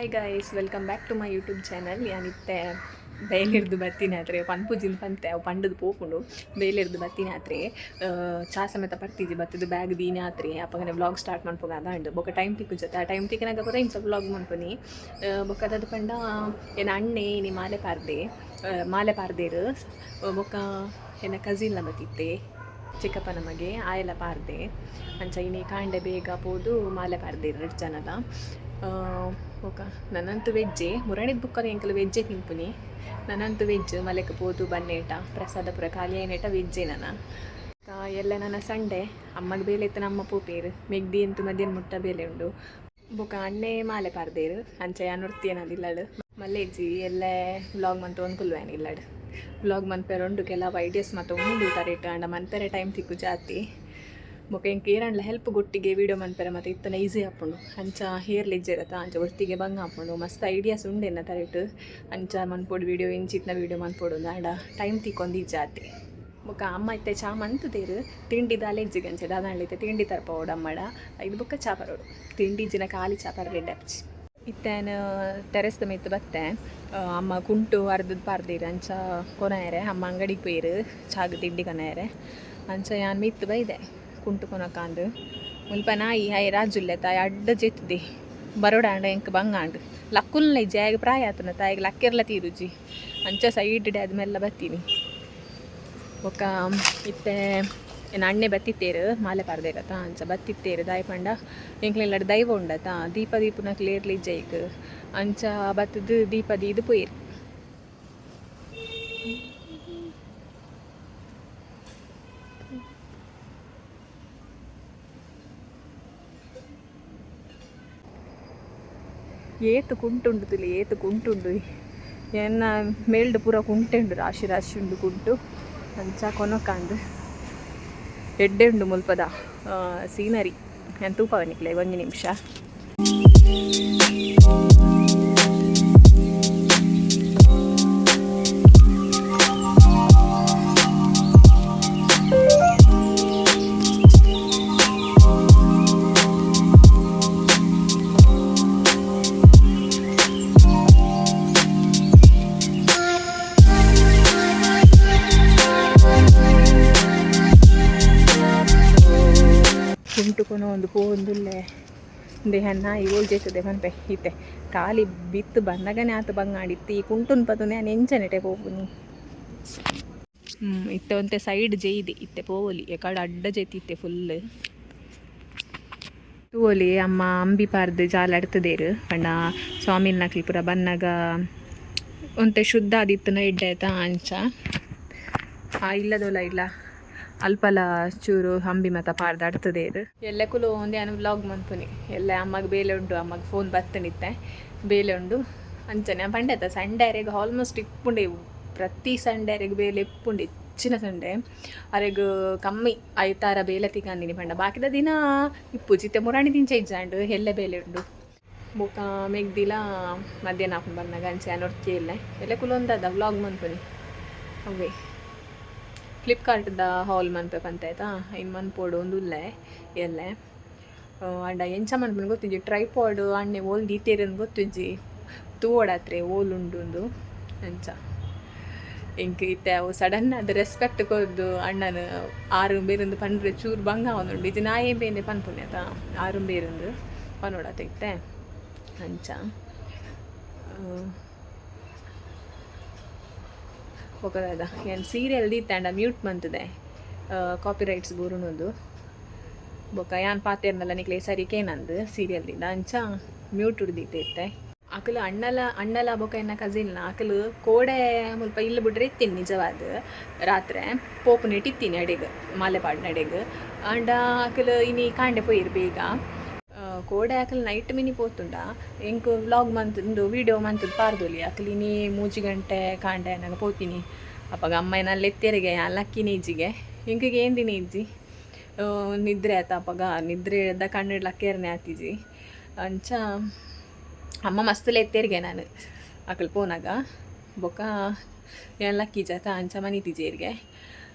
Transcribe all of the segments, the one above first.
Hi guys, welcome back to my YouTube channel. ಯಾನಿತ್ತೆ ಬೇಲಿರ್ದು ಬತ್ತಿನ ಹತ್ರ ಪನ್ಪುಜಿನ ಪಂತೆ ಅವು ಪಂಡದು ಪೋಪುಂಡು ಬೇಲಿರ್ದು ಬತ್ತಿನ ಹತ್ರ ಚಾ ಸಮೇತ ಪರ್ತಿಜಿ ಬತ್ತದು ಬ್ಯಾಗ್ ದೀನ ಹತ್ರ ಅಪ್ಪಗನೆ ವ್ಲಾಗ್ ಸ್ಟಾರ್ಟ್ ಮಾಡ್ಪೋಗ ಅದಾಂಡು ಬೊಕ್ಕ ಟೈಮ್ ತಿಕ್ಕುಜತ್ತೆ ಆ ಟೈಮ್ ತಿಕ್ಕನಾಗ ಕೂಡ ಇಂಚ ವ್ಲಾಗ್ ಮಾಡ್ಪನಿ ಬೊಕ್ಕದದು ಪಂಡ ಏನು ಅಣ್ಣೆ ಇನಿ ಮಾಲೆ ಪಾರ್ದೇರು ಬೊಕ್ಕ ಏನ ಕಸಿನ್ಲ ಬತ್ತಿತ್ತೆ ಚಿಕ್ಕಪ್ಪ ನಮಗೆ ಆಯೆಲ್ಲ ಪಾರ್ದೆ ಅಂಚ ಇನಿ ಕಾಂಡೆ ಬೇಗ ಪೋದು ಮಾಲೆ ಪಾರ್ದೇರು 2 ಜನದ ಓಕ ನನ್ನಂತೂ ವೆಜ್ಜೆ ಮುರಣಿದ ಬುಕ್ಕಲ್ಲಿ ಎಂಕಲು ವೆಜ್ಜೆ ತಿಂಪುನಿ ನನ್ನಂತೂ ವೆಜ್ ಮಲೆಕ್ಕೆ ಪೋದು ಬನ್ನೇಟ ಪ್ರಸಾದ ಪುರ ಖಾಲಿ ಏನೇಟ ವೆಜ್ಜೆ ನನ್ನ ಎಲ್ಲ ನನ್ನ ಸಂಡೆ ಅಮ್ಮಗೆ ಬೇಲೆ ಇತ್ತು ನಮ್ಮ ಪೂಪೇರು ಮೆಗ್ದಿ ಅಂತೂ ಮಧ್ಯಾಹ್ನ ಮುಟ್ಟ ಬೇಲೆ ಉಂಡು ಬುಕ್ಕ ಅಣ್ಣೆ ಮಾಲೆ ಪಾರ್ದೇರು ಅಂಚ ಯಾನೊಡ್ತಿಯನದಿಲ್ಲಡು ಮಲ್ಲೇಜಿ ಎಲ್ಲ ವ್ಲಾಗ್ ಮಂತು ಅನ್ಕುಲ್ವೇನ ಇಲ್ಲಡು ವ್ಲಾಗ್ ಮನ್ಪೇರು ಉಂಡು ಕೆಲವು ಐಡಿಯಾಸ್ ಮತ್ತು ಉಂಡು ತರೇಟು ಅಂಡ ಮನ್ಪೇರೆ ಟೈಮ್ ತಿಕ್ಕು ಜಾತಿ ಬೊಕ ಎಂಕ್ ಏರಣ್ಣ ಹೆಲ್ಪ್ ಗೊಟ್ಟಿಗೆ ವೀಡಿಯೋ ಮನ್ಪೆರೆ ಮತ್ತು ಇತ್ತನ ಈಸಿ ಹಾಕೊಂಡು ಅಂಚ ಹೇರ್ ಲೆಜ್ಜೆ ಇರತ್ತ ಅಂಚ ಒಟ್ಟಿಗೆ ಬಂಗ ಹಾಕೊಂಡು ಮಸ್ತ್ ಐಡಿಯಾಸ್ ಉಂಡೆನ್ನ ತರೇಟು ಅಂಚ ಮನ್ಪೋಡು ವೀಡಿಯೋ ಇಂಚಿತ್ನ ವೀಡಿಯೋ ಮನ್ಪೋಡು ಆಂಡ ಟೈಮ್ ತಿಕ್ಕೊಂದು ಜಾತಿ ಬೊಕ ಅಮ್ಮ ಇತ್ತೆ ಚಾ ಮಂತುದೇರು ತಿಂಡಿ ದಾಲೆಜ್ಜಿಗೆ ಅಂಚೆ ದಾದಾಣ್ಲಿತ್ತೆ ತಿಂಡಿ ತರ್ಪೋಡು ಅಮ್ಮಡ ಇದು ಬೊಕ್ಕ ಚಾ ಪರೋಡು ತಿಂಡಿ ಜಿನ ಖಾಲಿ ಚಾ ಪರ ರೆಡ್ ಹಚ್ಚಿ ಇತ್ತೇನು ಟೆರೆಸ್ದ ಮಿತ್ತು ಬತ್ತೆ ಅಮ್ಮ ಕುಂಟು ಅರ್ಧದ ಪಾರ್ದೀರು ಅಂಚ ಕೊನೆಯರೆ ಅಮ್ಮ ಅಂಗಡಿಗೆ ಪೋಯಿರು ಚಾಗ ತಿಂಡಿ ಕೊನೆಯರೆ ಅಂಚ ಯಾನ್ ಮಿತ್ತು ಬೈದೆ ಕುಂಟು ಕೊನಕಾಂಡು ಮುಲ್ಪ ನಾಯಿ ಹಾಯ್ ರಾಜುಲ್ಲೆ ತಾಯಿ ಅಡ್ಡ ಜೆತ್ತಿದೆ ಬರೋಡಾಂಡ ಎಂಕ್ ಬಂಗಾಂಡು ಲಕ್ಕುಲ್ನ ಜಾಗ ಪ್ರಾಯ ಆತನ ತಾಯಿಗೆ ಲಕ್ಕಿರ್ಲ ತೀರುಜಿ ಅಂಚ ಸೈಡ್ ಆದ್ಮೇಲೆ ಬತ್ತೀನಿ ಒಕ್ಕ ಇತ್ತೆ ಏನು ಅಣ್ಣೆ ಬತ್ತಿತ್ತೇರು ಮಾಲೆ ಪಾರ್ದೇರತ್ತ ಅಂಚ ಬತ್ತಿತ್ತೇರು ದಾಯಿ ಪಂಡ ಎಂಕ್ಲೆಲ್ಲ ದೈವ ಉಂಡತ ದೀಪನ ಕ್ಲಿಯರ್ಲಿ ಜೈಕ್ ಅಂಚ ಬತ್ತದು ದೀಪದಿ ಇದು ಪೋಯಿರು ಏತು ಕುಂಟುಂಡು ತುಲಿ ಏತು ಕುಂಟುಂಡು ಎನ್ನ ಮೇಲ್ಡು ಪೂರ ಕುಂಟೆಂಡು ರಾಶಿ ರಾಶಿ ಉಂಡು ಕುಂಟು ಅಂಚ ಕೊನಕಾಂದು ಎಡ್ಡೆ ಉಂಡು ಮುಲ್ಪದ ಸೀನರಿ ನಾನು ತೂಪವನಿಕ್ಲೆ 1 ನಿಮಿಷ ಕುಂಟುಕೊನೋ ಒಂದು ಪೋಂದುಲ್ಲೆ ದೇಹನ್ನ ಇವಳು ಜೇತದೆ ಮನ್ಪೆ ಇತ್ತೆ ಖಾಲಿ ಬಿತ್ತು ಬಂದಾಗನೇ ಆತ ಬಂಗಾಡಿತ್ತು ಈ ಕುಂಟುನ್ ಪತ್ತೊಂದು ನಾನು ಎಂಚನೆಟೆ ಪೋಪುನಿ ಇತ್ತೆ ಒಂತೆ ಸೈಡ್ ಜೈದೆ ಇತ್ತೆ ಪೋವಲಿ ಎಕಡೆ ಅಡ್ಡ ಜೈತಿತ್ತೆ ಫುಲ್ ತೂವಲಿ ಅಮ್ಮ ಅಂಬಿ ಪಾರ್ದು ಜಾಲ ಅಡ್ತದೇರು ಪಂಡ ಸ್ವಾಮಿನ ನಕ್ಲಿ ಪುರ ಬನ್ನಾಗ ಒಂತೆ ಶುದ್ಧ ಆದಿತ್ತನ ಇಡ್ಡಾಯ್ತ ಅಂಚ ಇಲ್ಲದೋಲ ಇಲ್ಲ ಅಲ್ಪಲ ಚೂರು ಹಂಬಿ ಮತ್ತು ಪಾರ್ದು ಅಡ್ತದೇರು ಎಲ್ಲ ಕುಲು ಒಂದೇ ನಾನು ವ್ಲಾಗ್ ಮನ್ಪುನಿ ಎಲ್ಲ ಅಮ್ಮಗೆ ಬೇಲೆ ಉಂಡು ಅಮ್ಮಗೆ ಫೋನ್ ಬತ್ತನಿತ್ತೆ ಬೇಲೆ ಉಂಡು ಅಂಚನೆ ಪಂಡತ ಸಂಡೇರೆಗೆ ಆಲ್ಮೋಸ್ಟ್ ಇಪ್ಪುಂಡೆ ಪ್ರತಿ ಸಂಡೇರೆಗೆ ಬೇಲೆ ಇಪ್ಪುಂಡು ಹೆಚ್ಚಿನ ಸಂಡೆ ಅರೆಗ್ ಕಮ್ಮಿ ಐತಾರ ಬೇಲೆ ತಿಗಂದಿನಿ ಪಂಡ ಬಾಕಿದ ದಿನ ಇಪ್ಪುಜಿತ್ತೆ ಮುರಾಣಿ ದಿನ ಇಜ್ಜಾಂಡು ಎಲ್ಲ ಬೇಲೆ ಉಂಡು ಬೊಕ್ಕ ಮೆಗ್ದಿಲ ಮಧ್ಯಾಹ್ನ ಹಾಕೊಂಡು ಬಂದಾಗ ಅಂಚೆ ನೋಡ್ತಿ ಎಲ್ಲ ಕುಲೊಂದದ ವ್ಲಾಗ್ ಮನ್ಪುನಿ ಅವೇ ಫ್ಲಿಪ್ಕಾರ್ಟ್ದ ಹಾಲ್ ಮನ್ಪೆ ಪಂತಾಯ್ತಾ ಇನ್ನು ಮನ್ಪೋಡು ಒಂದು ಉಲ್ಲೆ ಎಲ್ಲೆ ಅಂಡ ಎಂಚ ಮನ್ಪುನಿ ಗೊತ್ತಿಜ್ಜಿ ಟ್ರೈಪಾಡ್ ಅಣ್ಣೆ ಓಲ್ ದೀತೇರನ್ ಗೊತ್ತಿಜ್ಜಿ ತೂವಡತ್ರೆ ಓಲ್ ಉಂಡು ಅಂಚ ಇಂಕ ಇತ್ತೆ ಅವು ಸಡನ್ ಅದು ರೆಸ್ಪೆಕ್ಟ್ ಕೊದ್ದು ಅಣ್ಣನ ಆರು ಬೇರೊಂದು ಪಂಡ್ರೆ ಚೂರು ಬಂಗ ಅವನುಂಡು ಇದು ನಾಯೇ ಬೇನೆ ಪನ್ಪುನಿ ಆಯ್ತಾ ಆರು ಬೇರೊಂದು ಪನೋಡತ್ತೆ ಇತ್ತೆ ಅಂಚ ಹೋಗೋದ ಏನು ಸೀರಿಯಲ್ ದೀತಂಡ ಮ್ಯೂಟ್ ಬಂತದೆ ಕಾಪಿರೈಟ್ಸ್ ಬೂರುನೊಂದು ಬೊಕ್ಕ ಯಾನ್ ಪಾತೇರ್ನಲ್ಲ ನಿಕ್ಲೆ ಸರಿಕೇನಂದು ಸೀರಿಯಲ್ದಿಂದ ಅಂಚ ಮ್ಯೂಟ್ ಉಡ್ದೀತೆ ಇತ್ತೆ ಆಕಲು ಅಣ್ಣಲ ಬೊಕ್ಕ ಎನ್ನ ಕಸಿನ್ನ ಆಕಲು ಕೋಡೆ ಮುಲ್ಪ ಇಲ್ಲಿ ಬಿಡ್ರೆ ಇತ್ತೀನಿ ನಿಜವಾದ ರಾತ್ರಿ ಪೋಪು ನೆಟ್ಟಿತ್ತೀನಿ ಅಡೆಗೆ ಮಾಲೆಪಾಡಿನ ಅಡೆಗೆ ಅಂಡ ಆಕಲು ಇನಿ ಕಾಂಡೆ ಪೋಯಿರು ಬೇಗ ಕೋಡೆ ಆಕಲು ನೈಟ್ ಮಿನಿ ಪೋತುಂಡ ಎಂಕ್ ವ್ಲಾಗ್ ಮಂತಂದು ವೀಡಿಯೋ ಮಂತದ್ದು ಪಾರ್ದೊಲಿ ಆಕಲಿ ನೀ 3 ಗಂಟೆ ಕಾಂಡೆ ನಂಗೆ ಪೋತೀನಿ ಅಪ್ಪಾಗ ಅಮ್ಮನಲ್ಲಿ ಎತ್ತೇರಿಗೆ ಲಕ್ಕಿನ ಈಜಿಗೆ ಇಂಕಿಗೆ ಏನು ದಿನ ಇಜ್ಜಿ ನಿದ್ರೆ ಆಯ್ತು ಅಪ್ಪಾಗ ನಿದ್ರೆ ಎದ್ದ ಕಣ್ಣಿಡ್ಲಕ್ಕೇರ್ನೆ ಆತಿಜಿ ಅಂಚ ಅಮ್ಮ ಮಸ್ತಲೆ ಎತ್ತೇರಿಗೆ ನಾನು ಆಕಲು ಪೋನಾಗ ಬೊಕ್ಕ ಏನು ಲಕ್ಕಿ ಜಾತ ಅಂಚ ಮನಿತಿಜೇರಿಗೆ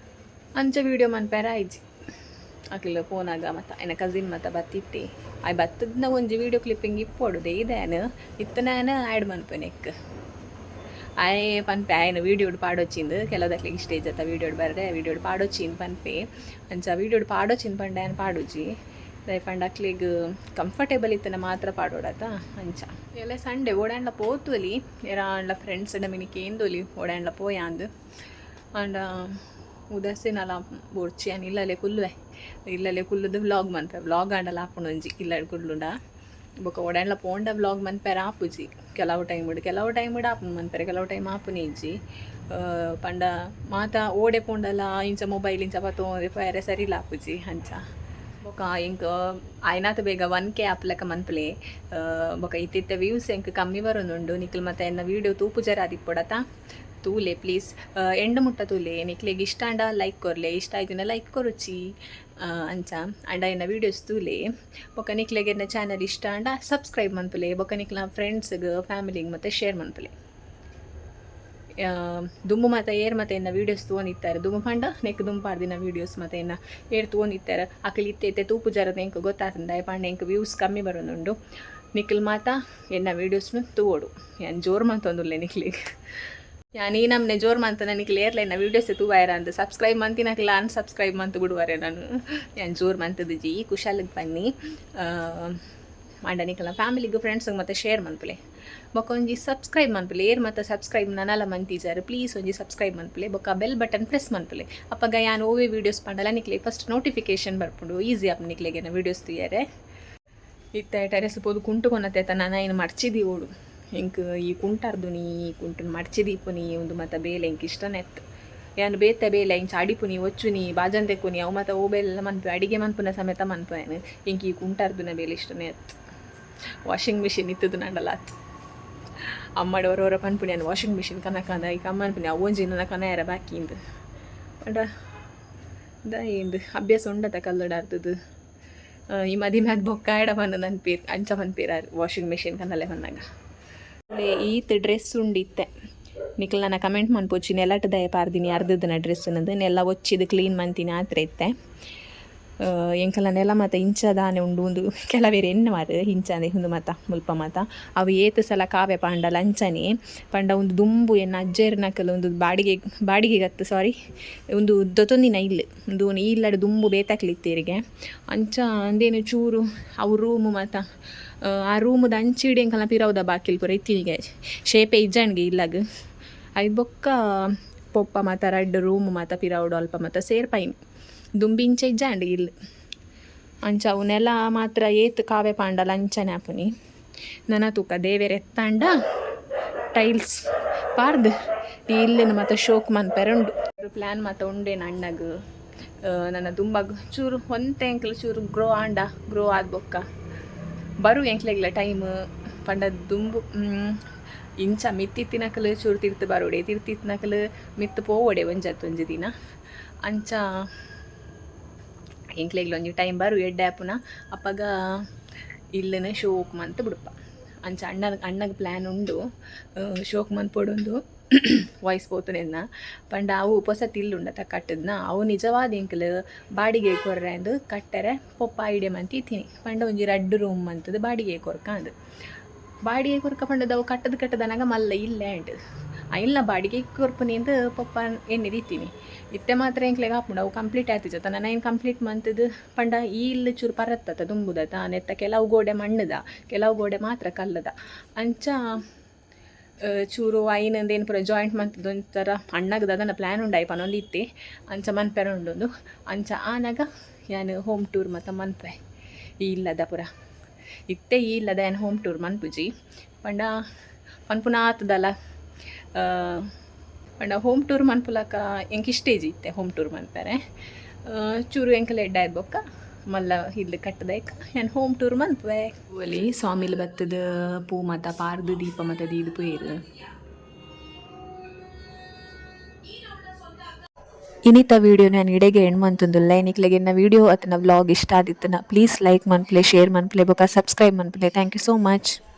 ಅಂಚ ವೀಡಿಯೋ ಮನ್ಪೇರ ಆಯ್ಜಿ ಅಕ್ಲ ಫೋನಾಗ ಮತ್ತು ಆಯ್ನ ಕಸಿನ್ ಮತ್ತು ಬತ್ತಿತ್ತೆ ಆಯ್ ಬತ್ತದನ್ನ ಒಂಜಿ ವೀಡಿಯೋ ಕ್ಲಿಪ್ಪಿಂಗ್ ಇಪ್ಪೊಡುದೆ ಇದೇನು ಇತ್ತನೇನು ಆ್ಯಡ್ ಮನ್ಪೆನೆಕ್ ಆಯ್ ಪನ್ಪೆ ಆಯ್ನ ವೀಡಿಯೋಡು ಪಾಡೊಚ್ಚಿಂದು ಕೆಲವುದಕ್ಲಿಗೆ ಸ್ಟೇಜ್ ಅತ್ತ ವೀಡಿಯೋಡು ಬರ್ರೆ ವೀಡಿಯೋಡು ಪಾಡೊಚ್ಚಿಂದು ಪನ್ಪೆ ಅಂಚ ವೀಡಿಯೋಡು ಪಾಡೊಚ್ಚಿಂದು ಪಂಡ ಏನು ಪಾಡುಜಿ ದಯ ಪಂಡ ಅಕ್ಲಿಗೆ ಕಂಫರ್ಟೇಬಲ್ ಇತ್ತನ ಮಾತ್ರ ಪಾಡೋಡತ್ತ ಅಂಚ ಎಲ್ಲ ಸಂಡೆ ಓಡಾಂಡ್ಲ ಪೋತುಲಿ ಏರಾಂಡ್ಲ ಫ್ರೆಂಡ್ಸ್ ಡಮಿನಿಕೆ ಏಂದೋಲಿ ಓಡಾಂಡ್ಲ ಪೋಯಾಂದು ಅಂಡ ಉದರ್ಸಿನಲ್ಲ ಬೋರ್ಚಿ ಅನ್ ಇಲ್ಲಲೆ ಕುಲ್ವೆ ಇಲ್ಲಲೆ ಕುಲ್ಲುದು ವ್ಲಾಗ್ ಮನ್ಪೆ ವ್ಲಾಗ್ ಆಂಡಲ ಹಾಕೊಂಡು ಒಂಜಿ ಇಲ್ಲ ಕುಲ್ಲುಂಡ ಬೊಕ ಓಡಾಂಡ್ಲ ಪೋಂಡ ವ್ಲಾಗ್ ಮನ್ಪೆರ ಆಪುಜಿ ಕೆಲವು ಟೈಮ್ ಆಪು ಮನ್ಪೆರೆ ಕೆಲವು ಟೈಮ್ ಆಪುನಿ ಇಜ್ಜಿ ಪಂಡ ಮಾತ ಓಡೆ ಪೋಂಡಲ ಇಂಚ ಮೊಬೈಲ್ ಇಂಚ ಪತ್ತೋದೆ ಪೇರೆ ಸರಿಲ್ಲ ಆಪುಜಿ ಅಂಚ ಬೊಕ ಇಂಕ ಆಯ್ನಾತ ಬೇಗ 1K ಆಪ್ಲಕ ಮನ್ಪಲೆ ಬೊಕ ಇತ್ತಿತ್ತ ವ್ಯೂಸ್ ಎಂಕ್ ಕಮ್ಮಿ ಬರೋನುಂಡು ನಿಕ್ಲು ಮತ್ತೆ ಎನ್ನ ವೀಡಿಯೋ ತೂಪು ಜರ ಆದಿಪ್ಪೊಡತ ತೂಲೆ ಪ್ಲೀಸ್ ಎಂಡ ಮುಟ್ಟ ತೂಲೆ ನಿಕ್ಲೆಗೆ ಇಷ್ಟ ಅಂಡ ಲೈಕ್ ಕೊರ್ಲೆ ಇಷ್ಟ ಆಯ್ತಿನ ಲೈಕ್ ಕೊರುಚಿ ಅಂಚ ಅಂಡ ಎನ್ನ ವೀಡಿಯೋಸ್ ತೂಲೆ ಬೊಕ ನಿಕ್ಲೆಗೆ ಎನ್ನ ಚಾನಲ್ ಇಷ್ಟ ಅಂಡ ಸಬ್ಸ್ಕ್ರೈಬ್ ಮನ್ಪುಲೆ ಬೊಕ ನಿಕ್ಲ ಫ್ರೆಂಡ್ಸ್ಗೆ ಫ್ಯಾಮಿಲಿಗೆ ಮತ್ತು ಶೇರ್ ಮನ್ಪುಲೆ ದುಂಬು ಮತ್ತು ಏರ್ ಮತ್ತು ಎನ್ನ ವೀಡಿಯೋಸ್ ತೊಗೊಂಡಿತ್ತಾರೆ ದುಂಬು ಪಂಡ ನೆಕ್ ದುಂಪಾರ್ದಿನ ವೀಡಿಯೋಸ್ ಮತ್ತು ಎನ್ನ ಏರ್ ತೊಗೊಂಡಿತ್ತಾರೆ ಅಕ್ಲಿ ಇತ್ತೆ ತೂಪು ಜರದ ಎಂಕ್ ಗೊತ್ತಾತಂದ ಪಂಡ ಎಂಕ್ ವ್ಯೂಸ್ ಕಮ್ಮಿ ಬರೋನುಂಡು ನಿಕ್ಲ್ ಮಾತ ಎನ್ನ ವೀಡಿಯೋಸ್ನು ತೂವೋಡು ಏನು ಜೋರು ಮಂತೊಂದುಲ್ಲೆ ನಿಕ್ಲಿಗೆ ಯಾನ್ ಈ ನಮ್ನೆ ಜೋರು ಮಂತ ನನಗೆ ಲೇರ್ಲೆನ ವೀಡಿಯೋಸ್ ತೂವಾಯರ ಅಂತ ಸಬ್ಸ್ಕ್ರೈಬ್ ಮಂತಿನಕ್ಲ ಅನ್ಸಬ್ಸ್ಕ್ರೈಬ್ ಮಂತು ಬಿಡುವರೆ ನಾನು ಏನು ಜೋರು ಮಂತದ್ದು ಜಿ ಕುಶಾಲಿಗೆ ಬನ್ನಿ ಮಂಡನಿಕಲ ಫ್ಯಾಮಿಲಿಗೂ ಫ್ರೆಂಡ್ಸ್ಗೆ ಮತ್ತು ಶೇರ್ ಮನ್ಪುಲೆ ಬೊಕ ಒಂಜಿ ಸಬ್ಸ್ಕ್ರೈಬ್ ಮನ್ಪುಲೆ ಏರ್ ಮತ್ತು ಸಬ್ಸ್ಕ್ರೈಬ್ ನನಲ ಮಂತಿಜಾರು ಪ್ಲೀಸ್ ಒಂಜಿ ಸಬ್ಸ್ಕ್ರೈಬ್ ಮನ್ಪುಲೆ ಬೊಕ ಬೆಲ್ ಬಟನ್ ಪ್ರೆಸ್ ಮನ್ಪುಲೆ ಅಪ್ಪಗ ಯಾನ್ ಓವೇ ವೀಡಿಯೋಸ್ ಪಂಡಲ ನಿಕ್ಲೆ ಫಸ್ಟ್ ನೋಟಿಫಿಕೇಶನ್ ಬರ್ಪುಂಡು ಈಸಿ ಆಪ್ ನಿಕ್ಲೆಗೆ ವೀಡಿಯೋಸ್ ತುಯ್ಯಾರೆ ಇತ್ತ ಟೆರೆಸ್ ಪೋದು ಕುಂಟು ಕೊನತ್ತೆ ನಾನು ಏನು ಮರ್ಚಿದಿ ಓಡು ಎಂಕ್ ಈ ಕುಂಟಾರ್ದು ನೀ ಕುಂಟು ಮಡ್ಚಿದೀಪುನಿ ಒಂದು ಮತ್ತು ಬೇಲೆ ಎಂಕ್ ಇಷ್ಟನೇ ಎತ್ತು ಏನು ಬೇತೆ ಬೇಲೆ ಇಂಚ ಅಡಿಪುನಿ ಒಚ್ಚುನಿ ಬಾಜನ್ ತೆಕ್ಕುನಿ ಅವು ಮತ್ತು ಓ ಬೇಲೆಲ್ಲ ಮನ್ಪು ಅಡಿಗೆ ಮನ್ಪುನ ಸಮೇತ ಮನ್ಪೇನು ಎಂಕ್ ಈ ಕುಂಟಾರ್ದುನ ಬೇಲೆ ಇಷ್ಟನೇ ಎತ್ತು ವಾಷಿಂಗ್ ಮಿಷಿನ್ ಇತ್ತದು ನಂಡಲ್ಲ ಆತು ಅಮ್ಮಡವರವರ ಪನ್ಪುನಿ ನಾನು ವಾಷಿಂಗ್ ಮಿಷಿನ್ ಕನಕಂದ ಈಗ ಅಮ್ಮ ಅನ್ಪುನಿ ಅವೊಂಜಿ ನನ್ನ ಕನಾಯರ ಬಾಕಿಂದು ಅಂಡ ಇಂದು ಅಭ್ಯಾಸ ಉಂಡತ ಕಲ್ಲುಡಾರ್ದು ಈ ಮದಿಮ್ಯಾಗ ಬೊಕ್ಕ ಎಡ ಬಂದು ನನ್ಪೇರು ಅಂಚ ಮನ್ಪೇರಾರು ವಾಷಿಂಗ್ ಮಿಷಿನ್ ಕನ್ನಲೆ ಬಂದಾಗ ಈತ್ ಡ್ರೆಸ್ ಉಂಡಿತ್ತೆ ನಿಕ್ಲ ನಾನು ಕಮೆಂಟ್ ಮನ್ಪೋಚಿ ನೆಲಟ್ ದಯ ಪಾರ್ದಿನಿ ಅರ್ಧದನ ಡ್ರೆಸ್ ಅನ್ನೋದು ನೆಲ್ಲ ಒಚ್ಚಿದು ಕ್ಲೀನ್ ಮಂತಿನ ಆತ್ರ ಇತ್ತೆ ಎಂಕಲ ನೆಲ ಮತ್ತು ಇಂಚದಾನೆ ಉಂಡು ಒಂದು ಕೆಲವೇರು ಎಣ್ಣೆ ಮಾರು ಹಿಂಚಾನೆ ಒಂದು ಮತ ಮುಲ್ಪ ಮತ ಅವು ಏತು ಸಲ ಕಾವ್ಯ ಪಾಂಡ ಲಂಚನೆ ಪಂಡ ಒಂದು ದುಂಬು ಎನ್ನ ಅಜ್ಜೇರ್ನಕಲು ಒಂದು ಬಾಡಿಗೆಗತ್ತು ಒಂದು ದೊತೊಂದಿನ ಇಲ್ಲಿ ಒಂದು ಇಲ್ಲಡ ದುಂಬು ಬೇತಾಕ್ಲಿತ್ತೇರಿಗೆ ಅಂಚ ಅಂದೇನು ಚೂರು ಅವು ರೂಮು ಮತ್ತು ಆ ರೂಮದ ಅಂಚಿಡಿ ಎಂಕಲ ಪಿರವುದ ಬಾಕಿಲ್ ಪೂರ ಇತ್ತಿನಿಗೆ ಶೇಪೆ ಇಜ್ಜಣ್ಗೆ ಇಲ್ಲಾಗ ಐದು ಬೊಕ್ಕ ಪೊಪ್ಪ ಮತ್ತು ರಡ್ಡು ರೂಮು ಮತ್ತು ಪಿರವುಡು ಅಲ್ಪ ಮತ್ತು ಸೇರ್ಪೈನ್ ದುಂಬಿಂಚ ಇಜ್ಜಂಡು ಇಲ್ಲಿ ಅಂಚ ಅವನ್ನೆಲ್ಲ ಮಾತ್ರ ಏತ್ ಕಾವ್ಯ ಪಾಂಡ ಲಂಚನೆ ಆಪುನಿ ನನ್ನ ತೂಕ ದೇವೇರೆ ಎತ್ತಂಡ ಟೈಲ್ಸ್ ಪಾರ್ದು ಇಲ್ಲಿನ ಮತ್ತು ಶೋಕ್ ಮನ್ಪೆರಂಡು ಪ್ಲ್ಯಾನ್ ಮತ್ತು ಉಂಡೇನು ಅಣ್ಣಗೆ ನನ್ನ ದುಂಬಾಗ ಚೂರು ಒಂತೆ ಎಂಕ್ಲು ಚೂರು ಗ್ರೋ ಆದ ಬೊಕ್ಕ ಬರು ಎಂಕ್ಲೆಗ್ಲ ಟೈಮ್ ಪಂಡ ದುಂಬು ಇಂಚ ಮಿತ್ತಿತ್ತಿನಕಲು ಚೂರು ತಿರ್ತು ಬರೋಡೆ ತಿರ್ತಿತ್ನಕಲು ಮಿತ್ತು ಪೋವಡೆ ಒಂಜಿ ದಿನ ಅಂಚ ಎಂಕ್ಲೆಗ್ಲ ಒಂಜಿ ಟೈಮ್ ಬರು ಎಡ್ಡೆ ಆಪುನ ಅಪ್ಪಗ ಇಲ್ಲನೇ ಶೋಕ್ ಮಂತ್ ಬಿಡಪ್ಪ ಅಂಚ ಅಣ್ಣಗೆ ಪ್ಲ್ಯಾನ್ ಉಂಡು ಶೋಕ್ ಮಂತ್ ಪೊಡೊಂದು ವಾಯ್ಸ್ ಪೋತುನೆನ್ನ ಪಂಡ ಅವು ಹೊಸತ್ ಇಲ್ಲುಂಡತ ಕಟ್ಟದ್ನ ಅವು ನಿಜವಾದ ಎಂಕಲು ಬಾಡಿಗೆ ಕೊರ್ರೆ ಅಂದು ಕಟ್ಟರೆ ಪೊಪ್ಪ ಐಡಿಯಾ ಮಂತ್ ಇತ್ತೀನಿ ಪಂಡ ಒಂಜಿ 2 ರೂಮ್ ಅಂತದ್ದು ಬಾಡಿಗೆ ಕೊರ್ಕ ಅಂದು ಬಾಡಿಗೆ ಕೊರ್ಕ ಪಂಡದ ಅವು ಕಟ್ಟದನಾಗ ಮಲ್ಲ ಇಲ್ಲೇ ಅಂಡು ಇಲ್ಲ ಬಾಡಿಗೆ ಕೊರ್ಪುನಿ ಅಂತ ಪಪ್ಪ ಎಣ್ಣೆ ಇತ್ತೀನಿ ಇತ್ತೆ ಮಾತ್ರ ಎಂಕ್ಲೆಗೆ ಹಾಪುಂಡು ಅವು ಕಂಪ್ಲೀಟ್ ಆಯ್ತಿಜತ್ತ ನಾನು ಏನು ಕಂಪ್ಲೀಟ್ ಮಂತದ್ದು ಪಂಡ ಈ ಇಲ್ಲ ಚೂರು ಪರತ್ತತ ತುಂಬುದತ ನೆತ್ತ ಕೆಲವು ಗೋಡೆ ಮಣ್ಣದ ಕೆಲವು ಗೋಡೆ ಮಾತ್ರ ಕಲ್ಲದ ಅಂಚ ಚೂರು ಐನಂದೇನು ಪೂರ ಜಾಯಿಂಟ್ ಮಂತದ್ದು ಒಂಥರ ಅಣ್ಣಗದ ಅದನ್ನು ಪ್ಲ್ಯಾನ್ ಉಂಡಾಯಿ ಪನೊಂದು ಇತ್ತೆ ಅಂಚ ಮನ್ಪೆರ ಉಂಡೊಂದು ಅಂಚ ಆನಾಗ ಯಾನು ಹೋಮ್ ಟೂರ್ ಮತ್ತು ಮನ್ಪೆ ಈ ಇಲ್ಲದ ಪೂರ ಇತ್ತೆ ಈ ಇಲ್ಲದ ಏನು ಹೋಮ್ ಟೂರ್ ಮನ್ಪುಜಿ ಪಂಡ ಪನ್ಪುನ ಆತದಲ್ಲ ಪಂಡ ಹೋಮ್ ಟೂರ್ ಮನ್ಪುಲಕ ಎಂಕ್ ಇಷ್ಟೇಜಿ ಇತ್ತೆ ಹೋಮ್ ಟೂರ್ ಮನ್ಪೆರೆ ಚೂರು ಎಂಕಲ್ ಎಡ್ಡ ಆಯ್ದು ಬೊಕ್ಕ ಮಲ್ಲ ಇಲ್ಲಿ ಕಟ್ಟದೈಕ ಏನು ಹೋಮ್ ಟೂರ್ ಮನ್ಪೆ ಒಲಿ ಸ್ವಾಮಿಲ್ ಬತ್ತದ ಪೂ ಮತ್ತು ಪಾರ್ದು ದೀಪ ಮತ್ತು ದೀದು ಪೇರು ಇನ್ನಿತ ವೀಡಿಯೋ ನಾನು ಇಡೆಗೆ ಹೆಣ್ಮಂತಂದುಲ್ಲ ಏನಿಕ್ಲೆಗೆ ನನ್ನ ವೀಡಿಯೋ ಅಥವಾ ವ್ಲಾಗ್ ಇಷ್ಟ ಆದಿತ್ತನ ಪ್ಲೀಸ್ ಲೈಕ್ ಮನ್ಪ್ಲೆ ಶೇರ್ ಮನ್ಪ್ಲೆ ಬೊಕ ಸಬ್ಸ್ಕ್ರೈಬ್ ಮನ್ಪ್ಲೆ ಥ್ಯಾಂಕ್ ಯು ಸೋ ಮಚ್.